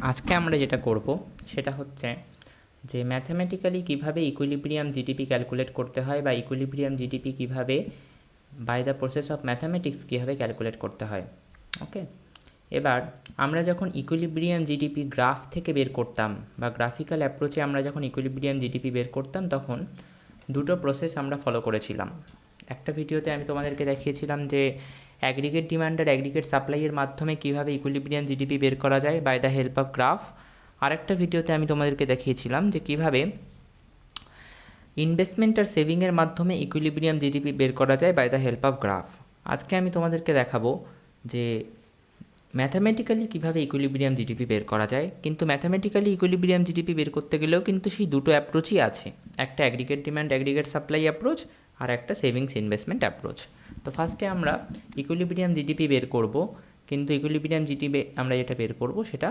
আজকে আমরা যেটা করব সেটা হচ্ছে যে ম্যাথমেটিক্যালি কীভাবে ইকুইলিব্রিয়াম জিডিপি ক্যালকুলেট করতে হয় বা ইকুইলিব্রিয়াম জিডিপি কীভাবে by the process of mathematics কীভাবে ক্যালকুলেট করতে হয়। ওকে, এবার আমরা যখন ইকুইলিব্রিয়াম জিডিপি গ্রাফ থেকে বের করতাম বা গ্রাফিক্যাল অ্যাপ্রোচে আমরা যখন ইকুইলিব্রিয়াম জিডিপি বের করতাম তখন দুটো প্রসেস আমরা ফলো করেছিলাম। একটা ভিডিওতে আমি তোমাদেরকে দেখিয়েছিলাম যে অ্যাগ্রিগেট ডিমান্ড আর অ্যাগ্রিগেট সাপ্লাইয়ের মাধ্যমে কীভাবে ইকুইলিব্রিয়াম জিডিপি বের করা যায় by the help of graph. আরেকটা ভিডিওতে আমি তোমাদেরকে দেখিয়েছিলাম যে কীভাবে ইনভেস্টমেন্ট আর সেভিংয়ের মাধ্যমে ইকুইলিব্রিয়াম জিডিপি বের করা যায় by the help of graph. আজকে আমি তোমাদেরকে দেখাবো যে ম্যাথামেটিক্যালি কীভাবে ইকুইলিব্রিয়াম জিডিপি বের করা যায়, কিন্তু ম্যাথামেটিক্যালি ইকুইলিব্রিয়াম জিডিপি বের করতে গেলেও কিন্তু সেই দুটো অ্যাপ্রোচই আছে, একটা aggregate demand aggregate supply approach আর একটা সেভিংস ইনভেস্টমেন্ট অ্যাপ্রোচ। তো ফার্স্টে আমরা ইকুইলিব্রিয়াম জিডিপি বের করব, কিন্তু ইকুইলিব্রিয়াম জিডিপি আমরা যেটা বের করব সেটা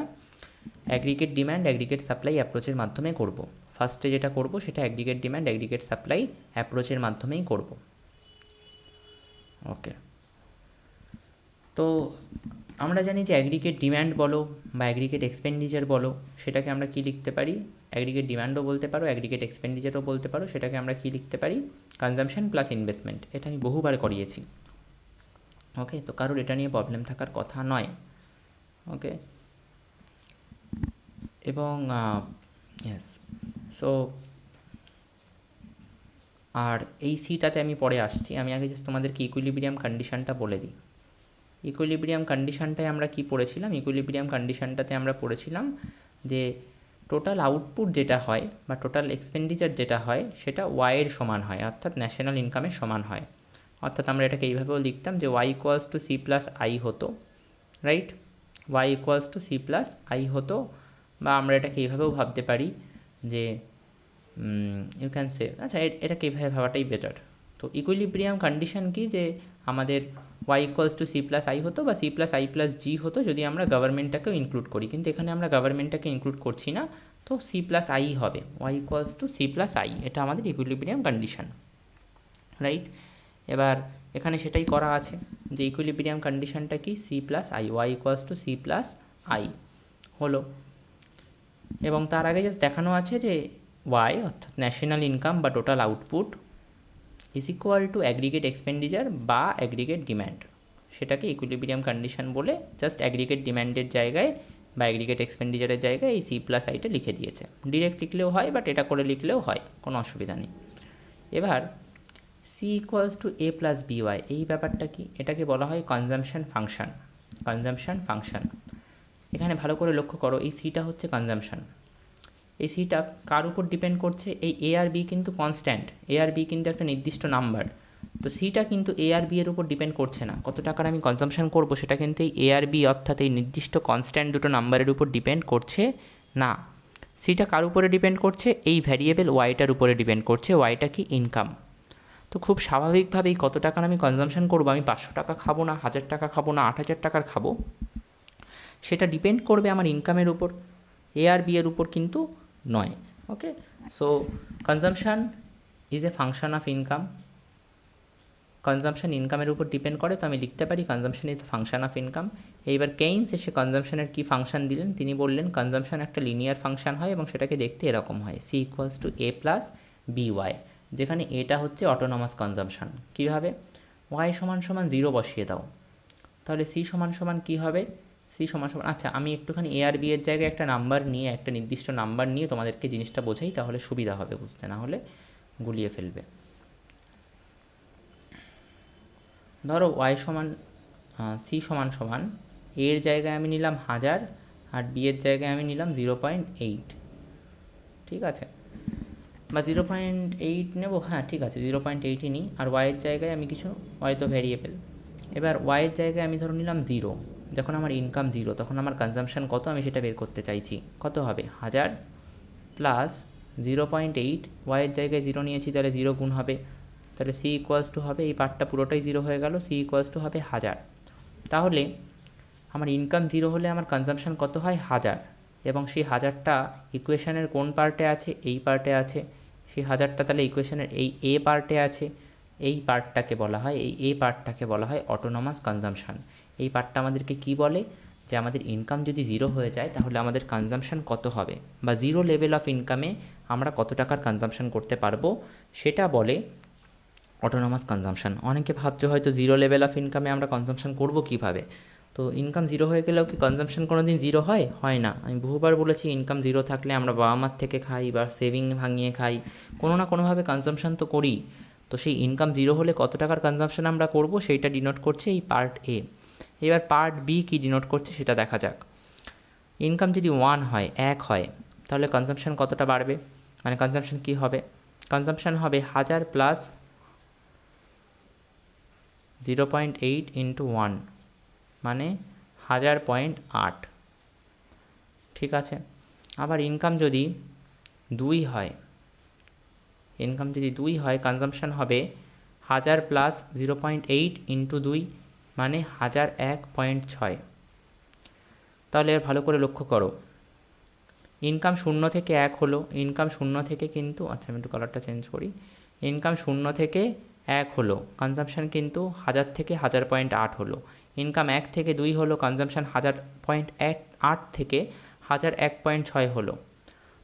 অ্যাগ্রিগেট ডিমান্ড অ্যাগ্রিগেট সাপ্লাই অ্যাপ্রোচের মাধ্যমে করব। ফার্স্টে যেটা করব সেটা অ্যাগ্রিগেট ডিমান্ড অ্যাগ্রিগেট সাপ্লাই অ্যাপ্রোচের মাধ্যমেই করব। ওকে, তো আমরা জানি যে অ্যাগ্রিগেট ডিম্যান্ড বলো বা অ্যাগ্রিগেট এক্সপেন্ডিচার বলো সেটাকে আমরা কী লিখতে পারি, অ্যাগ্রিগেট ডিম্যান্ডও বলতে পারো অ্যাগ্রিগেট এক্সপেন্ডিচারও বলতে পারো, সেটাকে আমরা কী লিখতে পারি, কনজাম্পশন প্লাস ইনভেস্টমেন্ট। এটা আমি বহুবার করিয়েছি। ওকে, তো কারোর এটা নিয়ে প্রবলেম থাকার কথা নয়। ওকে, এবং ইয়েস, সো আর এই সিটাতে আমি পরে আসছি, আমি আগে জাস্ট তোমাদেরকে ইকুইলিব্রিয়াম কন্ডিশনটা বলে দিই। ইকুইলিব্রিয়াম কন্ডিশনটায় আমরা কি পড়েছিলাম, ইকুইলিব্রিয়াম কন্ডিশনটাতে আমরা পড়েছিলাম যে টোটাল আউটপুট যেটা হয় বা টোটাল এক্সপেন্ডিচার যেটা হয় সেটা ওয়াইয়ের সমান হয়, অর্থাৎ ন্যাশনাল ইনকামের সমান হয়। অর্থাৎ আমরা এটাকে এইভাবেও লিখতাম যে Y equals to C plus I হতো, right, Y equals to C plus I হতো। বা আমরা এটাকে এইভাবেও ভাবতে পারি যে ইউ ক্যান সে, আচ্ছা এটাকে এইভাবে ভাবাটাই বেটার। তো ইকুইলিব্রিয়াম কন্ডিশন কি, যে আমাদের Y equals to C plus I হতো বা C plus I plus G হতো যদি আমরা গভর্নমেন্টটাকেও ইনক্লুড করি, কিন্তু এখানে আমরা গভর্নমেন্টটাকে ইনক্লুড করছি না, তো সি প্লাস আই হবে, Y equals to C plus I, এটা আমাদের ইকুইলিব্রিয়াম কন্ডিশন, রাইট। এবার এখানে সেটাই করা আছে যে ইকুইলিব্রিয়াম কন্ডিশনটা কি, C plus I, Y equals to C plus I হলো। এবং তার আগে জাস্ট দেখানো আছে যে ওয়াই অর্থাৎ ন্যাশনাল ইনকাম বা total output is equal to aggregate expenditure বা অ্যাগ্রিগেট ডিম্যান্ড, সেটাকে ইকুইলিব্রিয়াম কন্ডিশন বলে জাস্ট অ্যাগ্রিগেট ডিম্যান্ডের জায়গায় বা অ্যাগ্রিগেট এক্সপেন্ডিচারের জায়গায় এই সি প্লাস আইটা লিখে দিয়েছে। ডিরেক্ট লিখলেও হয় বাট এটা করে লিখলেও হয়, কোনো অসুবিধা নেই। এবার C equals to A plus B Y, এই ব্যাপারটা কি, এটাকে বলা হয় কনজাম্পশন ফাংশন। কনজাম্পশন ফাংশন, এখানে ভালো করে লক্ষ্য করো, এই সিটা হচ্ছে কনজাম্পশন। এই সিটা কার উপর ডিপেন্ড করছে, এই এ আর বি কিন্তু কনস্ট্যান্ট, এ আর বি কিন্তু একটা নির্দিষ্ট নাম্বার, তো সিটা কিন্তু এ আর বি এর উপর ডিপেন্ড করছে না, কত টাকার আমি কনজাম্পশন করব সেটা কিন্তু এই এ আর বি অর্থাৎ এই নির্দিষ্ট কনস্ট্যান্ট দুটো নাম্বারের উপর ডিপেন্ড করছে না। সিটা কার উপরে ডিপেন্ড করছে, এই ভ্যারিয়েবল ওয়াইটার উপরে ডিপেন্ড করছে, ওয়াইটা কি ইনকাম। তো খুব স্বাভাবিকভাবেই কত টাকার আমি কনজাম্পশন করবো, আমি 500 টাকা খাবো না 1000 টাকা খাবো না 8000 টাকার খাবো, সেটা ডিপেন্ড করবে আমার ইনকামের উপর, এ আর বি এর উপর কিন্তু নয়। Okay, so consumption is a function of income, consumption ইনকামের উপর ডিপেন্ড করে, তো আমি লিখতে পারি consumption is a function of income. এইবার কেইন্স এসে কনজাম্পশানের কী ফাংশন দিলেন, তিনি বললেন কনজাম্পশান একটা লিনিয়ার ফাংশন হয় এবং সেটাকে দেখতে এরকম হয়, C equals to A plus B Y, যেখানে এটা হচ্ছে অটোনমাস কনজাম্পশান। কীভাবে, ওয়াই সমান সমান 0 বসিয়ে দাও, তাহলে সি সমান সমান কী হবে, সি সমান সমান, আচ্ছা আমি একটুখানি এ আর বি এর জায়গায় একটা নাম্বার নিয়ে, একটা নির্দিষ্ট নাম্বার নিয়ে তোমাদেরকে জিনিসটা বোঝাই, তাহলে সুবিধা হবে বুঝতে, না হলে গুলিয়ে ফেলবে। ধরো ওয়াই সমান সি সমান সমান এর জায়গায় আমি নিলাম 1000 আর বি এর জায়গায় আমি নিলাম 0.8, ঠিক আছে, বা 0.8 নেব, হ্যাঁ ঠিক আছে 0.8ই নিই, আর ওয়াইয়ের জায়গায় আমি কিছু, ওয়াই তো ভ্যারিয়েবল, এবার ওয়াইয়ের জায়গায় আমি ধরো নিলাম 0, যখন আমার ইনকাম 0 তখন আমার কনজাম্পশান কত আমি সেটা বের করতে চাইছি, কত হবে 1000 প্লাস 0.8, ওয়াইয়ের জায়গায় 0 নিয়েছি তাহলে 0 গুণ হবে, তাহলে সি ইকুয়ালস টু হবে, এই পার্টটা পুরোটাই 0 হয়ে গেল, সি ইকুয়ালস টু হবে 1000। তাহলে আমার ইনকাম 0 হলে আমার কনজাম্পশান কত হয় 1000, এবং সেই 1000টা ইকুয়েশনের কোন পার্টে আছে, এই পার্টে আছে, সেই 1000টা তাহলে ইকুয়েশনের এই এ পার্টে আছে, এই পার্টটাকে বলা হয়, এই এ পার্টটাকে বলা হয় অটোনমাস কনজাম্পশান। এই পার্টটা আমাদেরকে কি বলে যে আমাদের ইনকাম যদি জিরো হয়ে যায় তাহলে আমাদের কনজাম্পশন কত হবে, বা জিরো লেভেল অফ ইনকামে আমরা কত টাকার কনজাম্পশন করতে পারবো, সেটা বলে অটোনমাস কনজাম্পশন। অনেকে ভাবছো হয়তো জিরো লেভেল অফ ইনকামে আমরা কনজাম্পশন করবো কীভাবে, তো ইনকাম জিরো হয়ে গেলেও কি কনজাম্পশন কোনো দিন জিরো হয়? হয় না। আমি বহুবার বলেছি ইনকাম জিরো থাকলে আমরা বাবা মার থেকে খাই বা সেভিং ভাঙিয়ে খাই, কোনো না কোনোভাবে কনজাম্পশন তো করি। তো সেই ইনকাম জিরো হলে কত টাকার কনজাম্পশন আমরা করব সেইটা ডিনোট করছে এই পার্ট এ। এবার পার্ট বি কী ডিনোট করছে সেটা দেখা যাক। ইনকাম যদি 1 হয়, 1 হয়, তাহলে কনজাম্পশন কতটা বাড়বে, মানে কনজাম্পশন কী হবে? কনজাম্পশন হবে 1000 প্লাস 0.8 ইন্টু 1, মানে 1000.8। ঠিক আছে। আবার ইনকাম যদি 2 হয়, ইনকাম যদি 2 হয়, কনজাম্পশন হবে 1000 প্লাস 0.8 ইন্টু 2, মানে 1001.6। তাহলে এর ভালো করে লক্ষ্য করো, ইনকাম 0 থেকে 1 হলো, ইনকাম 0 থেকে কিন্তু, আচ্ছা আমি একটু কালারটা চেঞ্জ করি, ইনকাম 0 থেকে 1 হলো, কনজাম্পশন কিন্তু 1000 থেকে 1000.8 হলো। ইনকাম 1 থেকে 2 হলো, কনজাম্পশন 1000.8 থেকে 1001.6 হলো।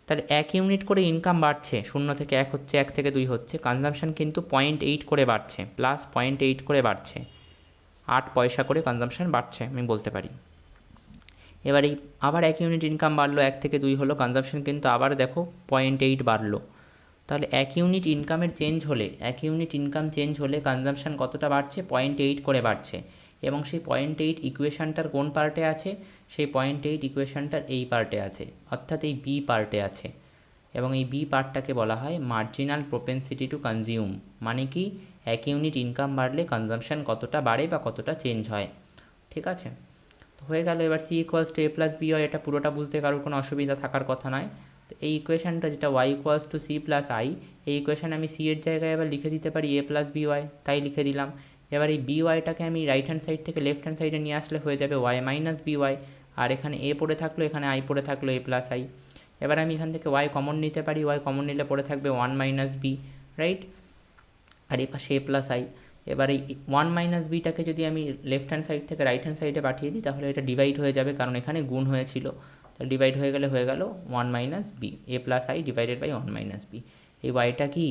তাহলে 1 ইউনিট করে ইনকাম বাড়ছে, 0 থেকে 1 হচ্ছে, 1 থেকে 2 হচ্ছে, কনজাম্পশন কিন্তু 0.8 করে বাড়ছে, প্লাস 0.8 করে বাড়ছে, 8 পয়সা করে কনজাম্পশন বাড়ছে আমি বলতে পারি। এবার এই আবার 1 ইউনিট ইনকাম বাড়লো, 1 থেকে 2 হলো, কনজাম্পশন কিন্তু আবার দেখো 0.8 বাড়লো। তাহলে 1 ইউনিট ইনকামের চেঞ্জ হলে, 1 ইউনিট ইনকাম চেঞ্জ হলে কনজাম্পশন কতটা বাড়ছে? 0.8 করে বাড়ছে। এবং সেই 0.8 ইকুয়েশানটার কোন পার্টে আছে? সেই 0.8 ইকুয়েশানটার এই পার্টে আছে, অর্থাৎ এই বি পার্টে আছে। এবং এই বি পার্টটাকে বলা হয় মার্জিনাল প্রোপেনসিটি টু কনজিউম, মানে কি 1 ইউনিট ইনকাম বাড়লে কনজাম্পশন কতটা বাড়ে বা কতটা চেঞ্জ হয়। ঠিক আছে, তো হয়ে গেল। এবার C equals to A plus B হয়, এটা পুরোটা বুঝতে কারোর কোনো অসুবিধা থাকার কথা নয়। তো এই ইকুয়েশানটা যেটা Y equals to C plus I, এই ইকুয়েশান আমি সি এর জায়গায় এবার লিখে দিতে পারি এ প্লাস বি ওয়াই, তাই লিখে দিলাম। এবার এই বি ওয়াইটাকে আমি রাইট হ্যান্ড সাইড থেকে লেফট হ্যান্ড সাইডে নিয়ে আসলে হয়ে যাবে ওয়াই মাইনাস বি ওয়াই, আর এখানে এ পড়ে থাকলো, এখানে আই পড়ে থাকলো, এ প্লাস আই। এবার আমি এখান থেকে ওয়াই কমন নিতে পারি, ওয়াই কমন নিলে পড়ে থাকবে 1 মাইনাস বি, রাইট, আর এই পাশে এ প্লাস আই। এবার এই 1 মাইনাস বিটাকে যদি আমি লেফট হ্যান্ড সাইড থেকে রাইট হ্যান্ড সাইডে পাঠিয়ে দিই তাহলে এটা ডিভাইড হয়ে যাবে, কারণ এখানে গুণ হয়েছিল, তো ডিভাইড হয়ে গেলে হয়ে গেল 1 minus B, A plus I divided by 1 minus B. এই ওয়াইটা কি?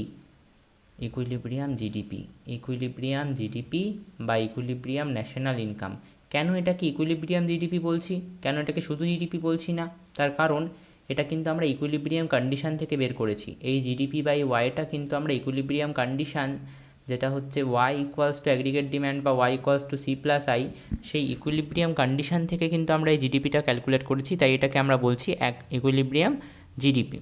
ইকুইলিব্রিয়াম জিডিপি, ইকুইলিব্রিয়াম জিডিপি বা ইকুইলিব্রিয়াম ন্যাশনাল ইনকাম। কেন এটাকে ইকুইলিব্রিয়াম জিডিপি বলছি, কেন এটাকে শুধু জিডিপি বলছি না? তার কারণ এটা কিন্তু আমরা ইকুইলিব্রিয়াম কন্ডিশন থেকে বের করেছি। এই জিডিপি বাই ওয়াইটা কিন্তু আমরা ইকুইলিব্রিয়াম কন্ডিশন, যেটা হচ্ছে Y equals to aggregate demand বা Y equals to C plus I, সেই ইকুইলিব্রিয়াম কন্ডিশন থেকে কিন্তু আমরা এই জিডিপিটা ক্যালকুলেট করেছি, তাই এটাকে আমরা বলছি ইকুইলিব্রিয়াম জিডিপি।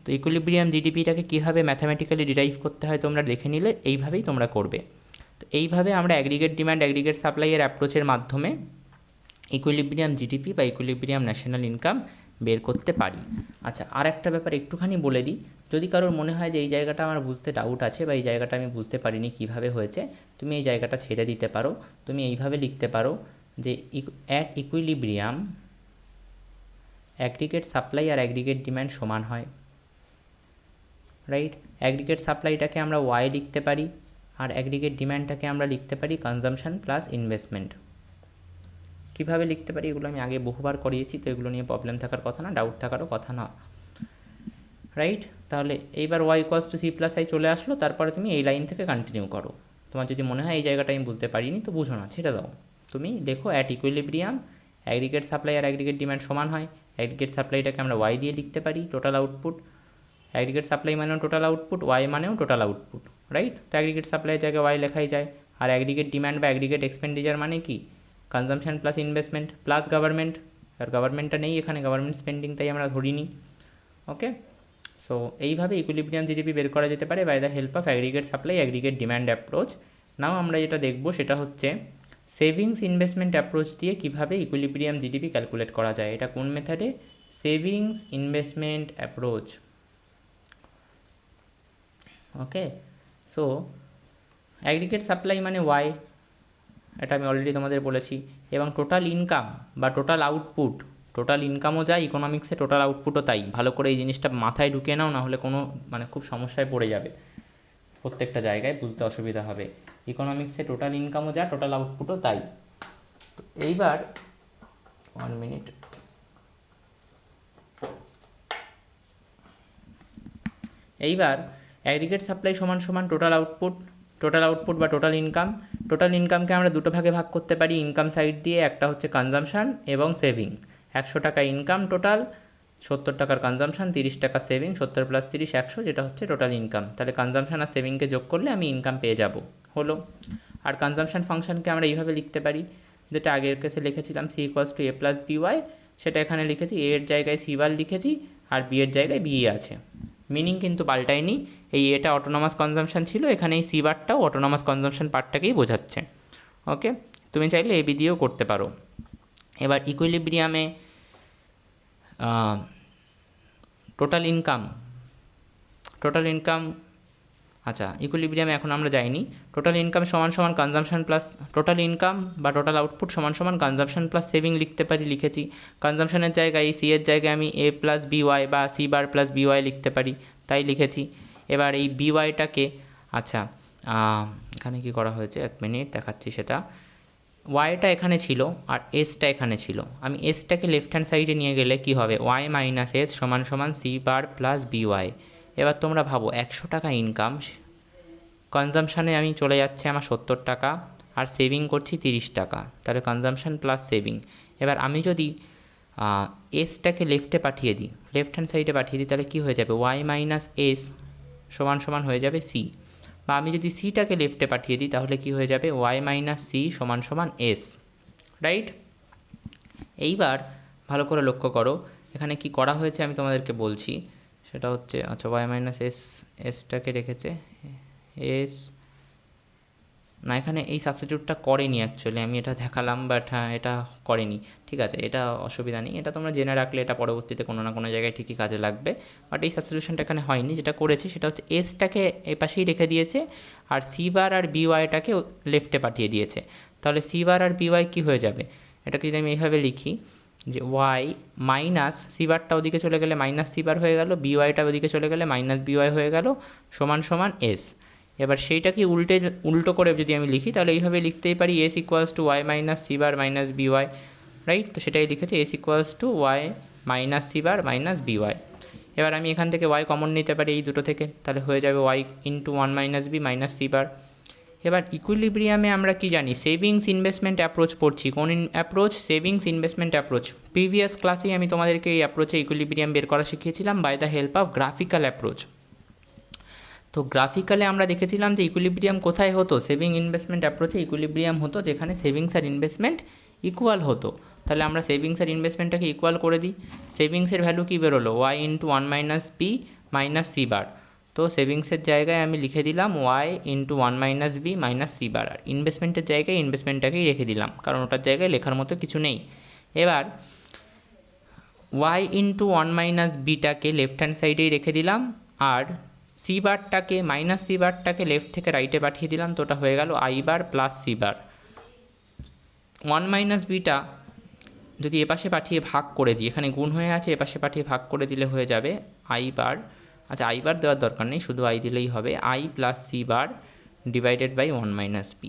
তো ইকুইলিব্রিয়াম জিডিপিটাকে কীভাবে ম্যাথামেটিক্যালি ডিরাইভ করতে হয় তোমরা দেখে নিলে, এইভাবেই তোমরা করবে। তো এইভাবে আমরা অ্যাগ্রিগেট ডিম্যান্ড অ্যাগ্রিগেট সাপ্লাইয়ের অ্যাপ্রোচের মাধ্যমে ইকুইলিব্রিয়াম জিডিপি বা ইকুইলিব্রিয়াম ন্যাশনাল ইনকাম বের করতে পারি। আচ্ছা, আর একটা ব্যাপার একটুখানি বলে দিই, যদি কারোর মনে হয় যে এই জায়গাটা আমার বুঝতে ডাউট আছে বা এই জায়গাটা আমি বুঝতে পারিনি কীভাবে হয়েছে, তুমি এই জায়গাটা ছেড়ে দিতে পারো। তুমি এইভাবে লিখতে পারো যে অ্যাট ইকুইলিব্রিয়াম অ্যাগ্রিগেট সাপ্লাই আর অ্যাগ্রিগেট ডিম্যান্ড সমান হয়, রাইট। অ্যাগ্রিগেট সাপ্লাইটাকে আমরা ওয়াই লিখতে পারি, আর অ্যাগ্রিগেট ডিম্যান্ডটাকে আমরা লিখতে পারি কনজাম্পশন প্লাস ইনভেস্টমেন্ট। কীভাবে লিখতে পারি এগুলো আমি আগে বহুবার করিয়েছি, তো এগুলো নিয়ে প্রবলেম থাকার কথা না, ডাউট থাকারও কথা না, রাইট। তাহলে এইবার Y equals to C plus I চলে আসলো, তারপরে তুমি এই লাইন থেকে কন্টিনিউ করো। তোমার যদি মনে হয় এই জায়গাটা আমি বুঝতে পারিনি তো বুঝো না, ছেড়ে দাও। তুমি লেখো অ্যাট ইকুইলিব্রিয়াম অ্যাগ্রিগেট সাপ্লাই আর অ্যাগ্রিগেট ডিম্যান্ড সমান হয়। অ্যাগ্রিগেট সাপ্লাইটাকে আমরা ওয়াই দিয়ে লিখতে পারি, টোটাল আউটপুট। অ্যাগ্রিগেট সাপ্লাই মানেও টোটাল আউটপুট, ওয়াই মানেও টোটাল আউটপুট, রাইট। তো অ্যাগ্রিগেট সাপ্লাইয়ের জায়গায় ওয়াই লেখাই যায়। আর অ্যাগ্রিগেট ডিম্যান্ড বা অ্যাগ্রিগেট এক্সপেন্ডিচার মানে কি? Consumption plus investment plus government, আর গভর্নমেন্টটা নেই এখানে, গভর্নমেন্ট স্পেন্ডিং, তাই আমরা ধরিনি। ওকে, সো এইভাবে ইকুইলিব্রিয়াম জিডিপি বের করা যেতে পারে by the help of aggregate supply aggregate demand approach. Now আমরা যেটা দেখব সেটা হচ্ছে সেভিংস ইনভেস্টমেন্ট অ্যাপ্রোচ দিয়ে কীভাবে ইকুইলিব্রিয়াম জিডিপি ক্যালকুলেট করা যায়। এটা কোন মেথডে? Savings investment approach. Okay, so aggregate supply মানে ওয়াই, এটা আমি অলরেডি তোমাদের বলেছি, এবং টোটাল ইনকাম বা টোটাল আউটপুট, টোটাল ইনকামও যায় ইকোনমিক্সে, টোটাল আউটপুটও তাই। ভালো করে এই জিনিসটা মাথায় ঢুকিয়ে নাও, না হলে কোনো খুব সমস্যায় পড়ে যাবে, প্রত্যেকটা জায়গায় বুঝতে অসুবিধা হবে। ইকোনমিক্সে টোটাল ইনকামও যা, টোটাল আউটপুটও তাই। এইবার 1 মিনিট। এইবার অ্যাগ্রিগেট সাপ্লাই সমান সমান টোটাল আউটপুট বা টোটাল ইনকাম। টোটাল ইনকামকে আমরা দুটো ভাগে ভাগ করতে পারি ইনকাম সাইড দিয়ে, একটা হচ্ছে কনজামশান এবং সেভিং। 100 টাকা ইনকাম টোটাল, 70 টাকার কনজামশান, 30 টাকা সেভিং, 70 + 30 100, যেটা হচ্ছে টোটাল ইনকাম। তাহলে কনজামশান আর সেভিংকে যোগ করলে আমি ইনকাম পেয়ে যাব, হলো। আর কনজামশান ফাংশনকে আমরা এইভাবে লিখতে পারি, যেটা আগের কেসে লিখেছিলাম c = a + by, সেটা এখানে লিখেছি, a এর জায়গায় c বার লিখেছি আর b এর জায়গায় b আছে। মিনিং কিন্তু পাল্টায়নি, এই এটা অটোনমাস কনজামশান ছিল, এখানে এই সি বারটাও অটোনমাস কনজামশান পার্টটাকেই বোঝাচ্ছে। ওকে, তুমি চাইলে এ বি দিয়েও করতে পারো। এবার ইকুইলিব্রিয়ামে টোটাল ইনকাম, আচ্ছা ইকুইলিব্রিয়ামে এখন আমরা যাইনি। টোটাল ইনকাম সমান সমান কনজামশান প্লাস টোটাল ইনকাম বা টোটাল আউটপুট সমান সমান কনজামশান প্লাস সেভিং লিখতে পারি, লিখেছি। কনজামশানের জায়গায় এই সি এর জায়গায় আমি a + by বা c বার + by লিখতে পারি, তাই লিখেছি। এবার এই byটাকে, আচ্ছা এখানে কি করা হয়েছে, 1 মিনিট দেখাচ্ছি সেটা। ওয়াইটা এখানে ছিল আর এসটা এখানে ছিল, আমি এসটাকে লেফট হ্যান্ড সাইডে নিয়ে গেলে কি হবে, y - s সমান সমান c বার + by। এবার তোমরা ভাবো 100 টাকা ইনকাম, কনজামশানে আমি চলে যাচ্ছে আমার 70 টাকা আর সেভিং করছি 30 টাকা, তাহলে কনজামশান প্লাস সেভিং। এবার আমি যদি এসটাকে লেফটে পাঠিয়ে দিই, লেফট হ্যান্ড সাইডে পাঠিয়ে দিই, তাহলে কী হয়ে যাবে, y - s সমান সমান হয়ে যাবে c। বা আমি যদি সিটাকে লেফটে পাঠিয়ে দিই তাহলে কি হয়ে যাবে, y - c সমান সমান s, রাইট। এইবার ভালো করে লক্ষ্য করো এখানে কি করা হয়েছে আমি তোমাদেরকে বলছি, সেটা হচ্ছে, আচ্ছা y - s, এসটাকে রেখেছে এস না, এখানে এই সাবস্টিটিউটটা করেনি অ্যাকচুয়ালি, আমি এটা দেখালাম বাট হ্যাঁ এটা করেনি, ঠিক আছে, এটা অসুবিধা নেই, এটা তোমরা জেনে রাখলে এটা পরবর্তীতে কোনো না কোনো জায়গায় ঠিকই কাজে লাগবে। বাট এই সাবস্টিটিউশনটা এখানে হয়নি, যেটা করেছে সেটা হচ্ছে এসটাকে এই পাশেই রেখে দিয়েছে আর সি বার আর বিওয়াইটাকে লেফটে পাঠিয়ে দিয়েছে। তাহলে সি বার আর বিওয়াই কী হয়ে যাবে, এটাকে যদি আমি এইভাবে লিখি যে ওয়াই মাইনাস সি বারটা ওদিকে চলে গেলে মাইনাস সি বার হয়ে গেল, বিওয়াইটা ওদিকে চলে গেলে মাইনাস বিওয়াই হয়ে গেল, সমান সমান এস। এবার সেইটাকে উল্টো করে যদি আমি লিখি তাহলে এইভাবে লিখতেই পারি, s = y - c bar - by, right. তো সেটাই লিখেছি, s = y - c bar - by। এবার আমি এখান থেকে y কমন নিতে পারি এই দুটো থেকে, তাহলে হয়ে যাবে y × 1 - b - c বার। এবার ইকুইলিব্রিয়ামে আমরা কি জানি, সেভিংস ইনভেস্টমেন্ট অ্যাপ্রোচ পড়ছি। কোন approach, savings investment approach. Previous ক্লাসেই আমি তোমাদেরকে এই অ্যাপ্রোচে ইকুইলিব্রিয়াম বের করা শিখিয়েছিলাম by the help of graphical approach. তো গ্রাফিক্যালে আমরা দেখেছিলাম যে ইকুইলিব্রিয়াম কোথায় হতো, সেভিং ইনভেস্টমেন্ট অ্যাপ্রোচে ইকুইলিব্রিয়াম হতো যেখানে সেভিংস আর ইনভেস্টমেন্ট ইকুয়াল হতো। তাহলে আমরা সেভিংস আর ইনভেস্টমেন্টটাকে ইকুয়াল করে দিই। সেভিংসের ভ্যালু কী বেরোলো, y × 1 - b - c বার। তো সেভিংসের জায়গায় আমি লিখে দিলাম y × 1 - b - c বার, আর ইনভেস্টমেন্টের জায়গায় ইনভেস্টমেন্টটাকেই রেখে দিলাম, কারণ ওটার জায়গায় লেখার মতো কিছু নেই। এবার y × 1 - bটাকে লেফট হ্যান্ড সাইডেই রেখে দিলাম আর সি বারটাকে সি বারটাকে লেফট থেকে রাইটে পাঠিয়ে দিলাম, তো ওটা হয়ে গেল i bar plus C bar. 1 - bটা যদি এপাশে পাঠিয়ে ভাগ করে দিই, এখানে গুণ হয়ে আছে, এপাশে পাঠিয়ে ভাগ করে দিলে হয়ে যাবে i বার, আচ্ছা i বার দেওয়ার দরকার নেই, শুধু i দিলেই হবে, i + c বার / 1 - b।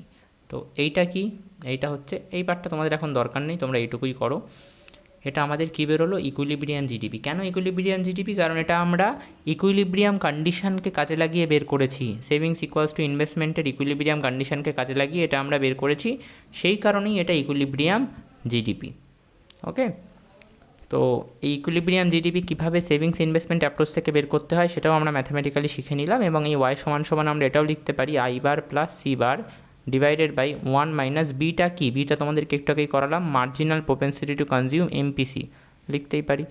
তো এইটা কি, এইটা হচ্ছে, এই পার্টটা তোমাদের এখন দরকার নেই, তোমরা এইটুকুই করো। এটা আমাদের কী বেরোলো, ইকুইলিব্রিয়াম জিডিপি। কেন ইকুইলিব্রিয়াম জিডিপি, কারণ এটা আমরা ইকুইলিব্রিয়াম কন্ডিশনকে কাজে লাগিয়ে বের করেছি। সেভিংস = ইনভেস্টমেন্টের ইকুইলিব্রিয়াম কন্ডিশনকে কাজে লাগিয়ে এটা আমরা বের করেছি, সেই কারণেই এটা ইকুইলিব্রিয়াম জিডিপি। ওকে, তো এই ইকুইলিব্রিয়াম জিডিপি কীভাবে সেভিংস ইনভেস্টমেন্ট অ্যাপ্রোচ থেকে বের করতে হয় সেটাও আমরা ম্যাথামেটিক্যালি শিখে নিলাম, এবং এই y সমান আমরা এটাও লিখতে পারি i বার প্লাস c বার / 1 - bটা কি, বিটা তোমাদেরকে একটু আগেই করালাম, মার্জিনাল প্রোপেনসিটি টু কনজিউম MPC লিখতেই পারি।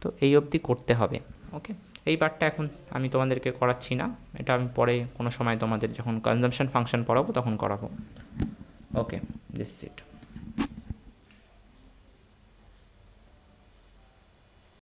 তো এই অবধি করতে হবে। ওকে, এই পার্টটা এখন আমি তোমাদেরকে করাচ্ছি না, এটা আমি পরে কোনো সময় তোমাদের যখন কনজাম্পশন ফাংশন পড়াবো তখন করাবো। ওকে, দিস ইজ ইট।